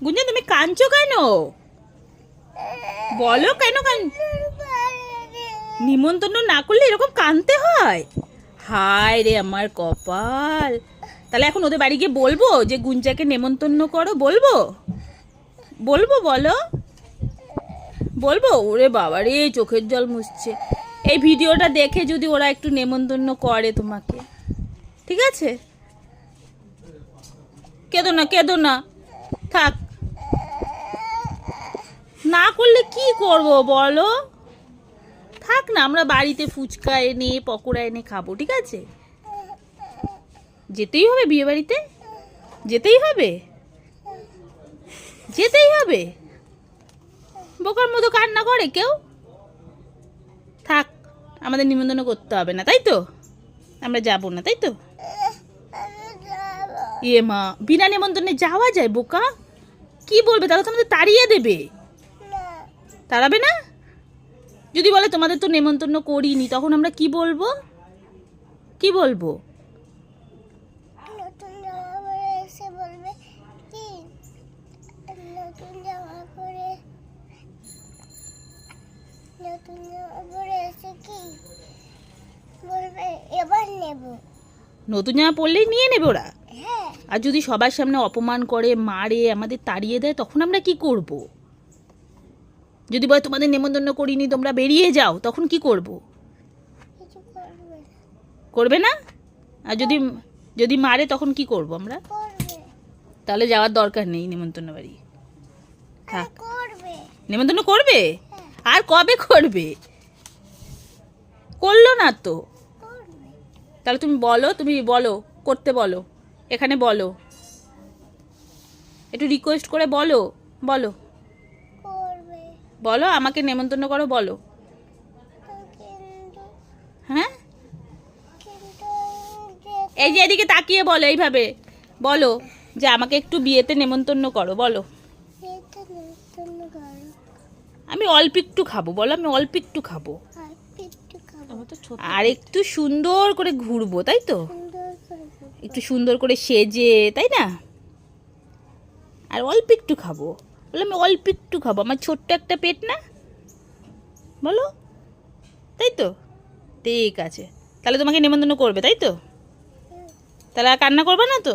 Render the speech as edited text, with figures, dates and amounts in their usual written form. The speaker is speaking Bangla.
গুঞ্জন তুমি কাঁদছো কেন? বলো কেন নিমন্ত্রণ না করলে এরকম কাঁদতে হয়? হায় রে আমার কপাল। তাহলে এখন ওদের বাড়ি গিয়ে বলবো যে গুঞ্জাকে নেমন্তন্ন করো? বলবো বলবো বলো বলবো? ওরে বাবা রে, চোখের জল মুছছে। এই ভিডিওটা দেখে যদি ওরা একটু নেমন্তন্ন করে তোমাকে, ঠিক আছে? কেঁদো না কেঁদো না, থাক। না করলে কি করব বলো? থাক না, আমরা বাড়িতে ফুচকা এনে পকোড়া এনে খাবো, ঠিক আছে? যেতেই হবে বিয়ে বাড়িতে, যেতেই হবে, যেতেই হবে। বোকার মতো কান্না করে কেউ? থাক, আমাদের নিমন্ত্রণ করতে হবে না, তাই তো? আমরা যাব না, তাই তো? এ মা, বিনা নিমন্ত্রণে যাওয়া যায় বোকা? কি বলবে? তাহলে তো আমাদের তাড়িয়ে দেবে। তাড়াবে না? যদি বলে তোমাদের তো নেমন্তন্ন করিনি, তখন আমরা কি বলবো? কি বলবো? নতুন জামা পরে এসে বলবে কি, নতুন জামা পরে এসে কি বলবে, এবার নেব। নতুন জামা পরলেই নিয়ে নেবে ওরা? হ্যাঁ। আর যদি সবার সামনে অপমান করে, মারে, আমাদের তাড়িয়ে দেয়, তখন আমরা কি করব? যদি বলে তোমাদের নেমন্তন্ন করিনি, তোমরা বেরিয়ে যাও, তখন কি করব? কিছু করবে না। করবে না? আর যদি যদি মারে, তখন কি করব আমরা? করবে। তাহলে যাওয়ার দরকার নেই নেমন্তন্ন বাড়ি। থাক। করবে। নেমন্তন্ন করবে? আর কবে করবে? করলো না তো। করবে। তাহলে তুমি বলো, তুমি বলো, করতে বলো, এখানে বলো, একটু রিকোয়েস্ট করে বলো, বলো করবে। বলো আমাকে নেমন্তন্ন করো, বলো। কিন্তু হ্যাঁ, কিন্তু এই যে এদিকে তাকিয়ে বলো, এইভাবে বলো যে আমাকে একটু বিয়েতে নেমন্তন্ন করো, বলো। এটা নতুন ঘর আমি অল্প একটু খাবো, বলো আমি অল্প একটু খাবো, আর একটু খাবো। আর একটু সুন্দর করে ঘুরবো, তাই তো? সুন্দর করে ঘুরবো। একটু সুন্দর করে সেজে, তাই না? আর অল্প একটু খাবো, বলো আমি অল্প একটু খাবো, আমার ছোট্ট একটা পেট না, বলো, তাই তো? ঠিক আছে, তাহলে তোমাকে নেমন্তন্ন করবে, তাই তো? তাহলে আর কান্না করবে না তো?